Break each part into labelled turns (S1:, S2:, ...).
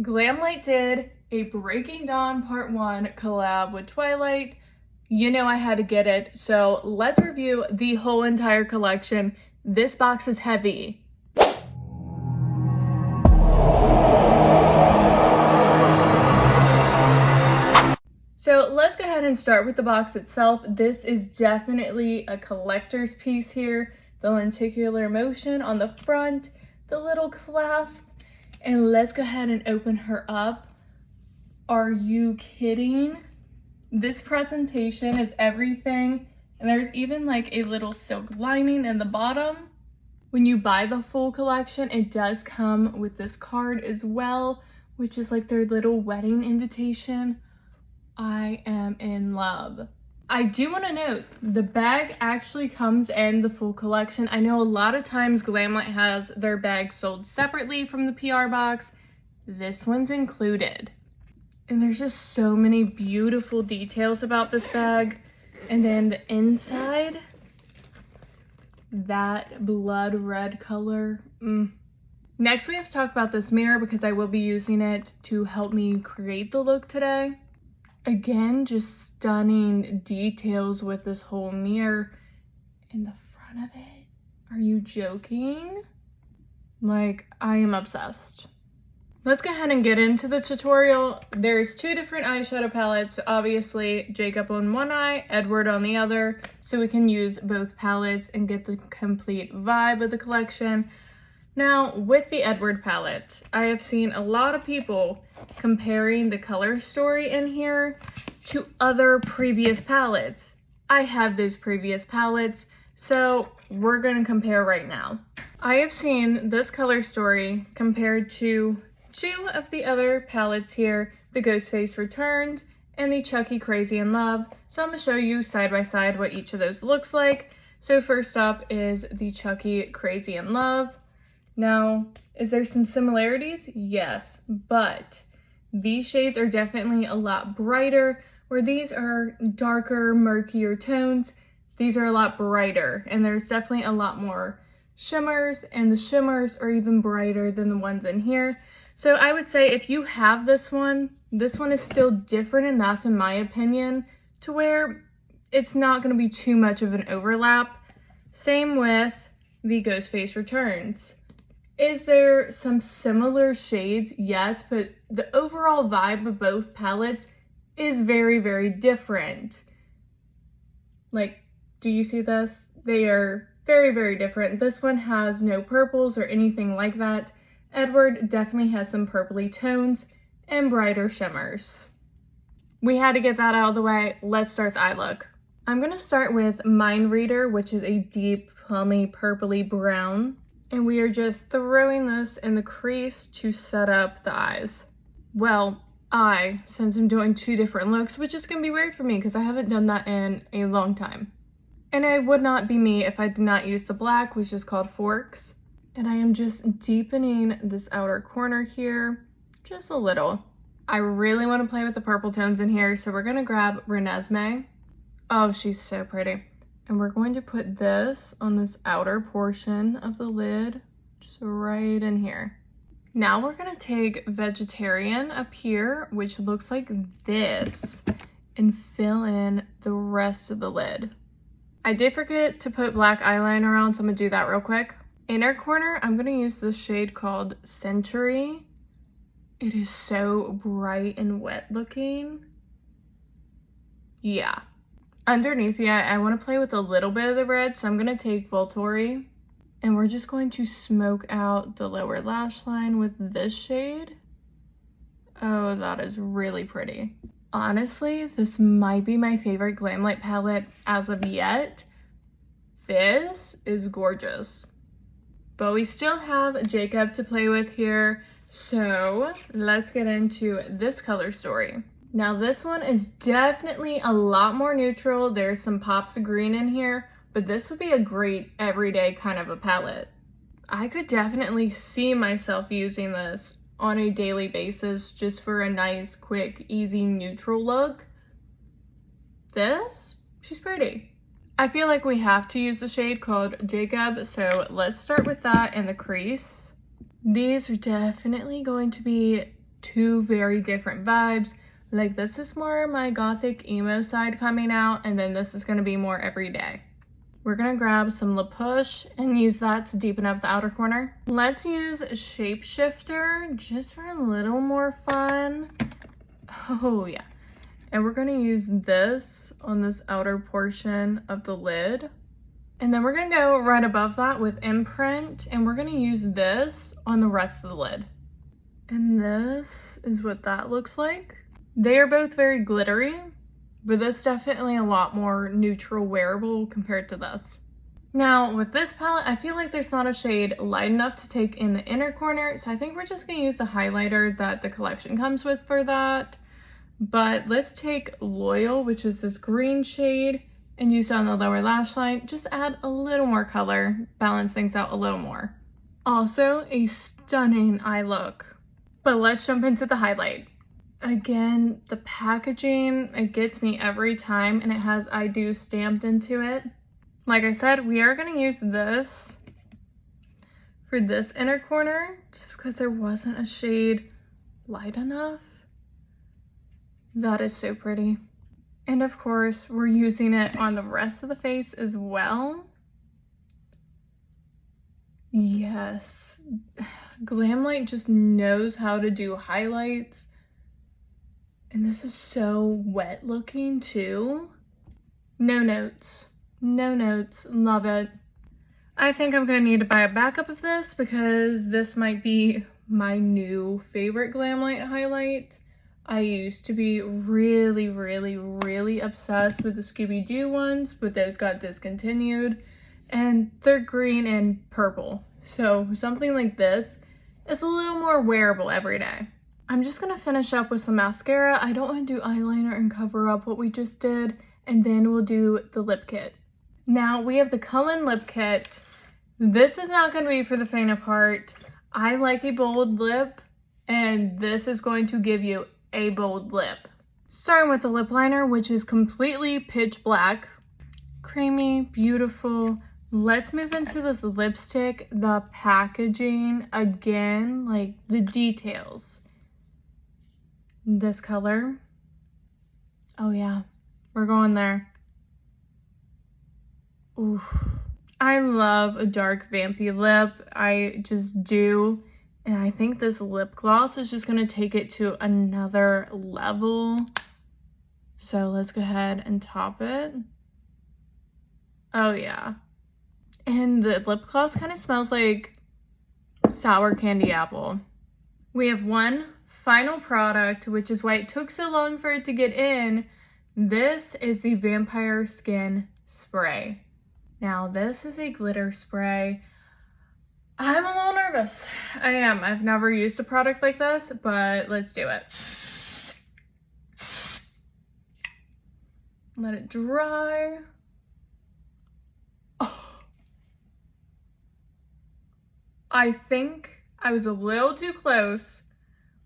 S1: Glamlite did a Breaking Dawn Part 1 collab with Twilight. You know I had to get it, so let's review the whole entire collection. This box is heavy. So let's go ahead and start with the box itself. This is definitely a collector's piece here. The lenticular motion on the front, the little clasp, and let's go ahead and open her up. Are you kidding? This presentation is everything, and there's even like a little silk lining in the bottom. When you buy the full collection, it does come with this card as well, which is like their little wedding invitation. I am in love. I do want to note, the bag actually comes in the full collection. I know a lot of times Glamlite has their bag sold separately from the PR box. This one's included. And there's just so many beautiful details about this bag. And then the inside, that blood red color. Next, we have to talk about this mirror because I will be using it to help me create the look today. Again, just stunning details with this whole mirror in the front of it. Are you joking? Like, I am obsessed. Let's go ahead and get into the tutorial. There's two different eyeshadow palettes. Obviously, Jacob on one eye, Edward on the other, so we can use both palettes and get the complete vibe of the collection. Now, with the Edward palette, I have seen a lot of people comparing the color story in here to other previous palettes. I have those previous palettes, so we're going to compare right now. I have seen this color story compared to two of the other palettes here, the Ghostface Returns and the Chucky Crazy in Love. So I'm going to show you side by side what each of those looks like. So first up is the Chucky Crazy in Love. Now, is there some similarities? Yes, but these shades are definitely a lot brighter, where these are darker, murkier tones. These are a lot brighter, and there's definitely a lot more shimmers, and the shimmers are even brighter than the ones in here. So I would say if you have this one is still different enough, in my opinion, to where it's not going to be too much of an overlap. Same with the Ghostface Returns. Is there some similar shades? Yes, but the overall vibe of both palettes is very, very different. Like, do you see this? They are very, very different. This one has no purples or anything like that. Edward definitely has some purpley tones and brighter shimmers. We had to get that out of the way. Let's start the eye look. I'm going to start with Mind Reader, which is a deep, plummy, purpley brown. And we are just throwing this in the crease to set up the eyes. Well, since I'm doing two different looks, which is going to be weird for me because I haven't done that in a long time. And it would not be me if I did not use the black, which is called Forks. And I am just deepening this outer corner here, just a little. I really want to play with the purple tones in here, so we're going to grab Renesmee. Oh, she's so pretty. And we're going to put this on this outer portion of the lid, just right in here. Now we're going to take Vegetarian up here, which looks like this, and fill in the rest of the lid. I did forget to put black eyeliner on, so I'm going to do that real quick. Inner corner, I'm going to use this shade called Century. It is so bright and wet looking. Yeah. Underneath the eye, I want to play with a little bit of the red, so I'm going to take Volturi, and we're just going to smoke out the lower lash line with this shade. Oh, that is really pretty. Honestly, this might be my favorite Glamlite palette as of yet. This is gorgeous. But we still have Jacob to play with here, so let's get into this color story. Now this one is definitely a lot more neutral. There's some pops of green in here, but this would be a great everyday kind of a palette. I could definitely see myself using this on a daily basis just for a nice, quick, easy, neutral look. She's pretty. I feel like we have to use the shade called Jacob, so let's start with that in the crease. These are definitely going to be two very different vibes. Like this is more my gothic emo side coming out, and then this is going to be more everyday. We're going to grab some lip push and use that to deepen up the outer corner. Let's use Shapeshifter just for a little more fun. Oh yeah. And we're going to use this on this outer portion of the lid. And then we're going to go right above that with Imprint, and we're going to use this on the rest of the lid. And this is what that looks like. They are both very glittery, but this is definitely a lot more neutral wearable compared to this. Now with this palette, I feel like there's not a shade light enough to take in the inner corner, so I think we're just going to use the highlighter that the collection comes with for that. But let's take Loyal, which is this green shade, and use it on the lower lash line. Just add a little more color, balance things out a little more. Also a stunning eye look. But let's jump into the highlight. Again, the packaging, it gets me every time, and it has I do stamped into it. Like I said, we are going to use this for this inner corner just because there wasn't a shade light enough. That is so pretty. And of course, we're using it on the rest of the face as well. Yes, Glamlite just knows how to do highlights. And this is so wet looking too. No notes. No notes. Love it. I think I'm going to need to buy a backup of this because this might be my new favorite Glamlite highlight. I used to be really, really, really obsessed with the Scooby-Doo ones, but those got discontinued. And they're green and purple. So something like this is a little more wearable every day. I'm just going to finish up with some mascara. I don't want to do eyeliner and cover up what we just did. And then we'll do the lip kit. Now we have the Cullen lip kit. This is not going to be for the faint of heart. I like a bold lip, and this is going to give you a bold lip. Starting with the lip liner, which is completely pitch black. Creamy, beautiful. Let's move into this lipstick. The packaging, again, like the details. This color. Oh yeah, we're going there. Ooh. I love a dark vampy lip. I just do. And I think this lip gloss is just going to take it to another level. So let's go ahead and top it. Oh yeah. And the lip gloss kind of smells like sour candy apple. We have one final product, which is why it took so long for it to get in. This is the Vampire Skin Spray. Now this is a glitter spray. I'm a little nervous. I am. I've never used a product like this, but let's do it. Let it dry. Oh. I think I was a little too close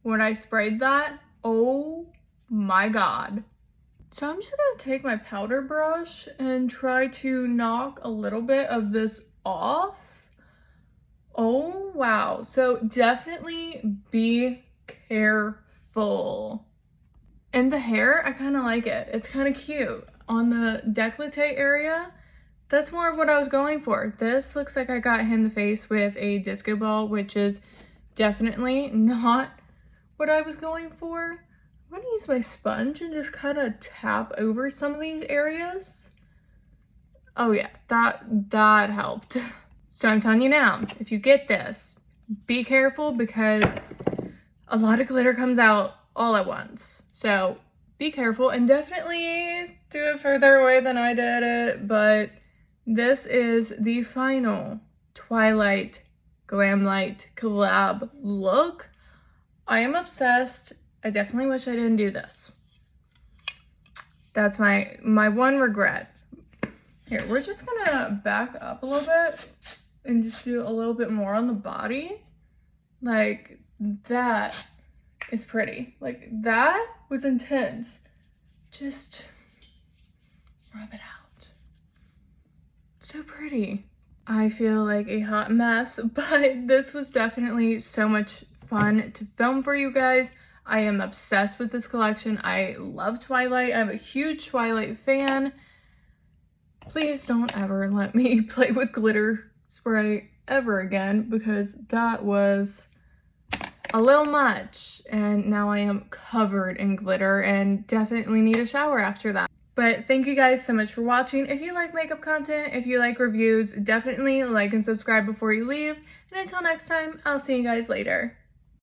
S1: when I sprayed that. Oh my God. So I'm just gonna take my powder brush and try to knock a little bit of this off. Oh wow, so definitely be careful. And the hair, I kind of like it. It's kind of cute. On the décolleté area, that's more of what I was going for. This looks like I got hit in the face with a disco ball, which is definitely not what I was going for. I'm gonna use my sponge and just kind of tap over some of these areas. Oh yeah, that helped. So I'm telling you now, if you get this, be careful because a lot of glitter comes out all at once. So be careful and definitely do it further away than I did it. But this is the final Twilight Glamlite collab look. I am obsessed. I definitely wish I didn't do this. That's my one regret. Here, we're just gonna back up a little bit and just do a little bit more on the body. Like, that is pretty. Like, that was intense. Just rub it out. So pretty. I feel like a hot mess, but this was definitely so much fun to film for you guys. I am obsessed with this collection. I love Twilight. I'm a huge Twilight fan. Please don't ever let me play with glitter spray ever again, because that was a little much. And now I am covered in glitter and definitely need a shower after that. But thank you guys so much for watching. If you like makeup content, if you like reviews, definitely like and subscribe before you leave. And until next time, I'll see you guys later.